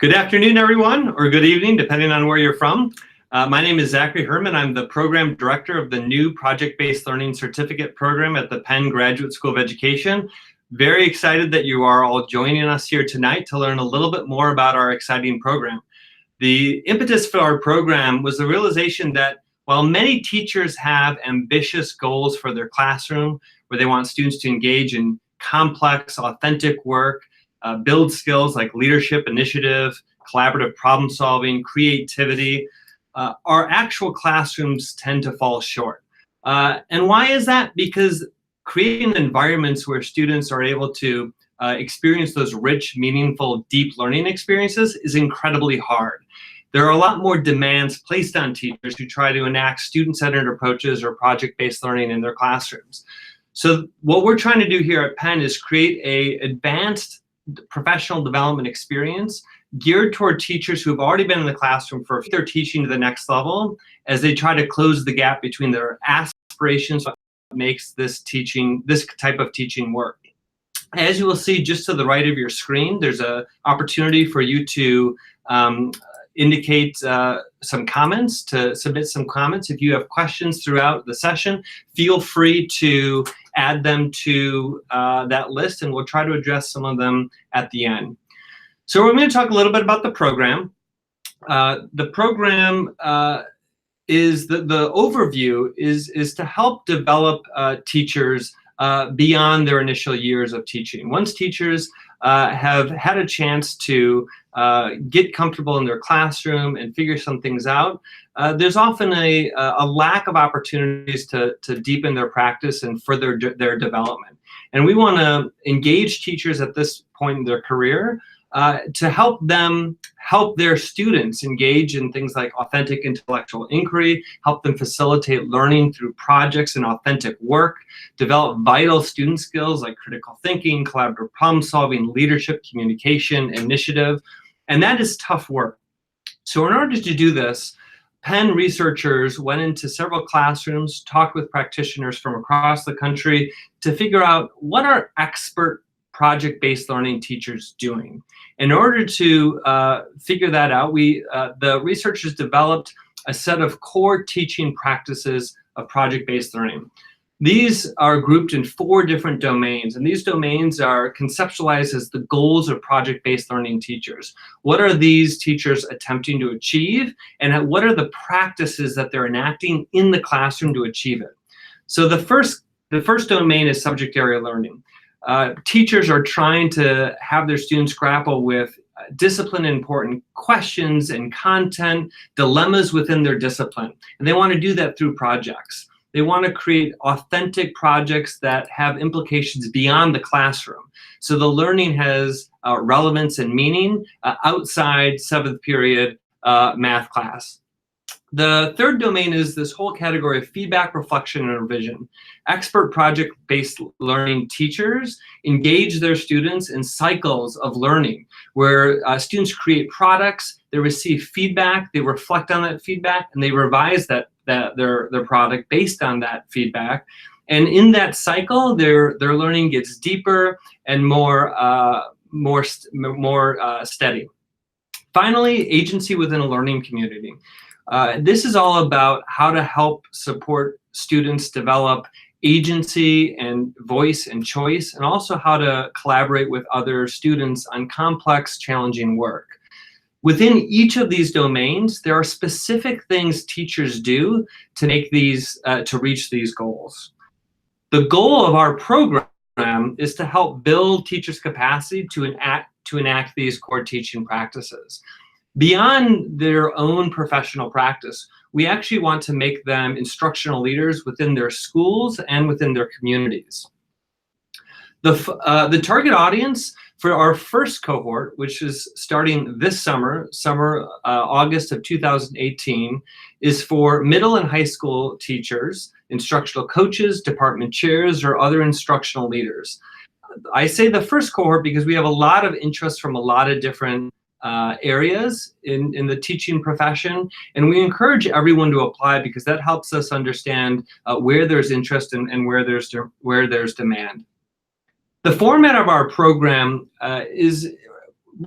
Good afternoon, everyone, or good evening, depending on where you're from. My name is Zachary Herman. I'm the program director of the new Project-Based Learning Certificate program at the Penn Graduate School of Education. Very excited that you are all joining us here tonight to learn a little bit more about our exciting program. The impetus for our program was the realization that while many teachers have ambitious goals for their classroom, where they want students to engage in complex, authentic work, build skills like leadership, initiative, collaborative problem solving, creativity, our actual classrooms tend to fall short. And why is that? Because creating environments where students are able to experience those rich, meaningful, deep learning experiences is incredibly hard. There are a lot more demands placed on teachers who try to enact student-centered approaches or project-based learning in their classrooms. So what we're trying to do here at Penn is create an advanced professional development experience geared toward teachers who have already been in the classroom for their teaching to the next level as they try to close the gap between their aspirations, what makes this type of teaching work. As you will see just to the right of your screen, there's an opportunity for you to indicate some comments, to submit some comments. If you have questions throughout the session, feel free to add them to that list, and we'll try to address some of them at the end. So we're going to talk a little bit about the program. The program is the overview is to help develop teachers beyond their initial years of teaching. Once teachers have had a chance to get comfortable in their classroom and figure some things out, there's often a lack of opportunities to deepen their practice and further their development. And we want to engage teachers at this point in their career to help them help their students engage in things like authentic intellectual inquiry, help them facilitate learning through projects and authentic work, develop vital student skills like critical thinking, collaborative problem solving, leadership, communication, initiative. And that is tough work. So in order to do this, Penn researchers went into several classrooms, talked with practitioners from across the country to figure out what are expert project-based learning teachers doing. In order to figure that out, the researchers developed a set of core teaching practices of project-based learning. These are grouped in 4 different domains, and these domains are conceptualized as the goals of project-based learning teachers. What are these teachers attempting to achieve, and what are the practices that they're enacting in the classroom to achieve it? So the first domain is subject area learning. Teachers are trying to have their students grapple with discipline-important questions and content, dilemmas within their discipline, and they want to do that through projects. They want to create authentic projects that have implications beyond the classroom. So the learning has relevance and meaning outside 7th period math class. The third domain is this whole category of feedback, reflection, and revision. Expert project-based learning teachers engage their students in cycles of learning where students create products, they receive feedback, they reflect on that feedback, and they revise their product based on that feedback. And in that cycle, their learning gets deeper and more steady. Finally, agency within a learning community. This is all about how to help support students develop agency and voice and choice, and also how to collaborate with other students on complex, challenging work. Within each of these domains, there are specific things teachers do to make to reach these goals. The goal of our program is to help build teachers' capacity to enact these core teaching practices. Beyond their own professional practice, we actually want to make them instructional leaders within their schools and within their communities. The target audience for our first cohort, which is starting this summer, August of 2018, is for middle and high school teachers, instructional coaches, department chairs, or other instructional leaders. I say the first cohort because we have a lot of interest from a lot of different areas in the teaching profession, and we encourage everyone to apply because that helps us understand where there's interest and where there's demand. The format of our program is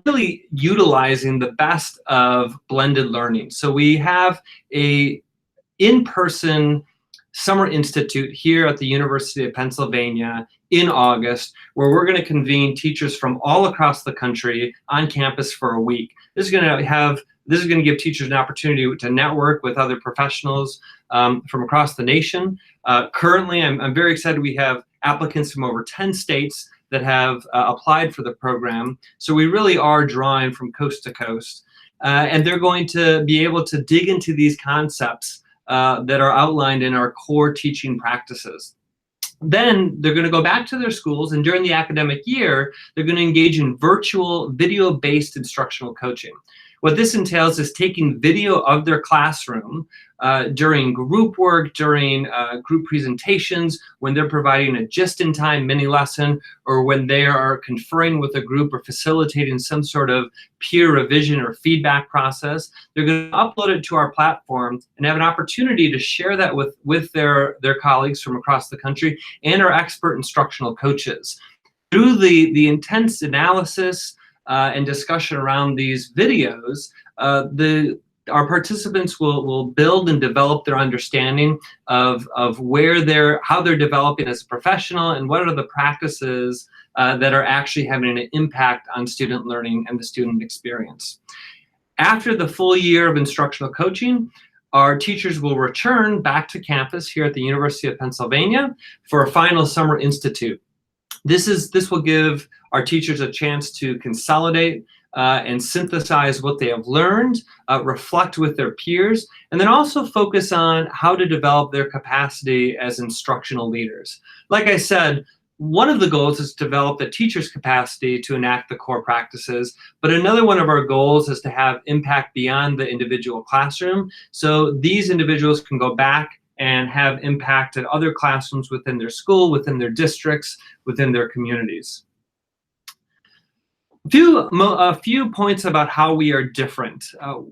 really utilizing the best of blended learning. So we have a in-person Summer Institute here at the University of Pennsylvania in August, where we're going to convene teachers from all across the country on campus for a week. This is going to give teachers an opportunity to network with other professionals from across the nation. Currently, I'm very excited we have applicants from over 10 states that have applied for the program. So we really are drawing from coast to coast. And they're going to be able to dig into these concepts that are outlined in our core teaching practices. Then they're going to go back to their schools, and during the academic year, they're going to engage in virtual video-based instructional coaching. What this entails is taking video of their classroom during group work, during group presentations, when they're providing a just-in-time mini lesson, or when they are conferring with a group or facilitating some sort of peer revision or feedback process. They're going to upload it to our platform and have an opportunity to share that with their colleagues from across the country and our expert instructional coaches. Through the intense analysis and discussion around these videos, our participants will build and develop their understanding of how they're developing as a professional, and what are the practices that are actually having an impact on student learning and the student experience. After the full year of instructional coaching, our teachers will return back to campus here at the University of Pennsylvania for a final Summer Institute. This will give our teachers a chance to consolidate and synthesize what they have learned, reflect with their peers, and then also focus on how to develop their capacity as instructional leaders. Like I said, one of the goals is to develop the teacher's capacity to enact the core practices, but another one of our goals is to have impact beyond the individual classroom, so these individuals can go back and have impact at other classrooms within their school, within their districts, within their communities. A few points about how we are different.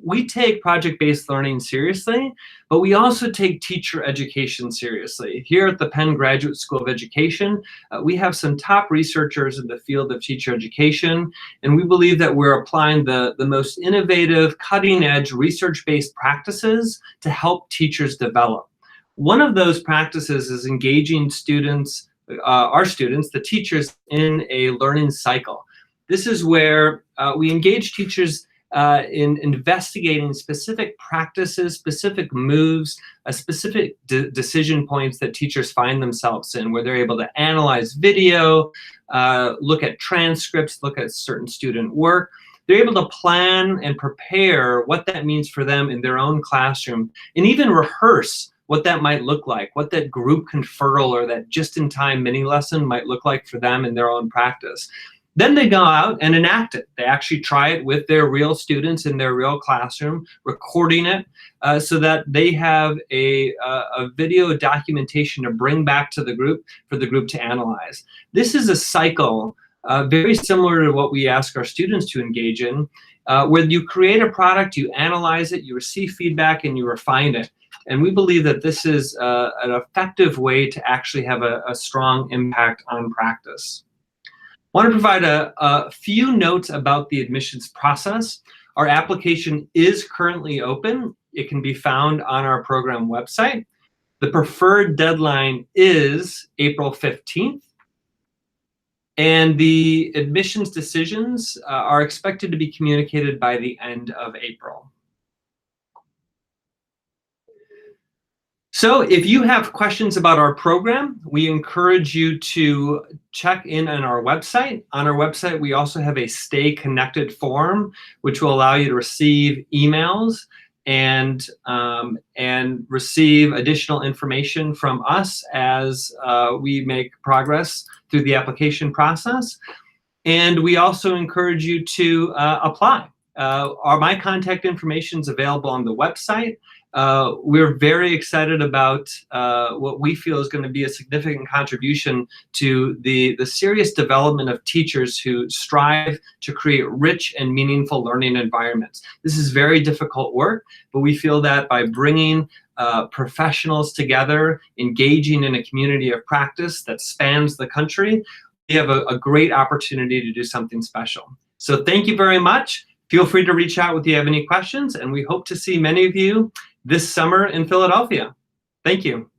We take project-based learning seriously, but we also take teacher education seriously. Here at the Penn Graduate School of Education, we have some top researchers in the field of teacher education, and we believe that we're applying the most innovative, cutting-edge, research-based practices to help teachers develop. One of those practices is engaging students, our students, the teachers, in a learning cycle. This is where we engage teachers in investigating specific practices, specific moves, specific decision points that teachers find themselves in, where they're able to analyze video, look at transcripts, look at certain student work. They're able to plan and prepare what that means for them in their own classroom, and even rehearse what that might look like, what that group conferral or that just-in-time mini lesson might look like for them in their own practice. Then they go out and enact it. They actually try it with their real students in their real classroom, recording it so that they have a video documentation to bring back to the group for the group to analyze. This is a cycle very similar to what we ask our students to engage in, where you create a product, you analyze it, you receive feedback, and you refine it. And we believe that this is an effective way to actually have a strong impact on practice. I want to provide a few notes about the admissions process. Our application is currently open. It can be found on our program website. The preferred deadline is April 15th. And the admissions decisions are expected to be communicated by the end of April. So if you have questions about our program, we encourage you to check in on our website. On our website, we also have a Stay Connected form, which will allow you to receive emails and receive additional information from us as we make progress through the application process. And we also encourage you to apply. My contact information is available on the website. We're very excited about what we feel is going to be a significant contribution to the serious development of teachers who strive to create rich and meaningful learning environments. This is very difficult work, but we feel that by bringing professionals together, engaging in a community of practice that spans the country, we have a great opportunity to do something special. So thank you very much. Feel free to reach out if you have any questions, and we hope to see many of you this summer in Philadelphia. Thank you.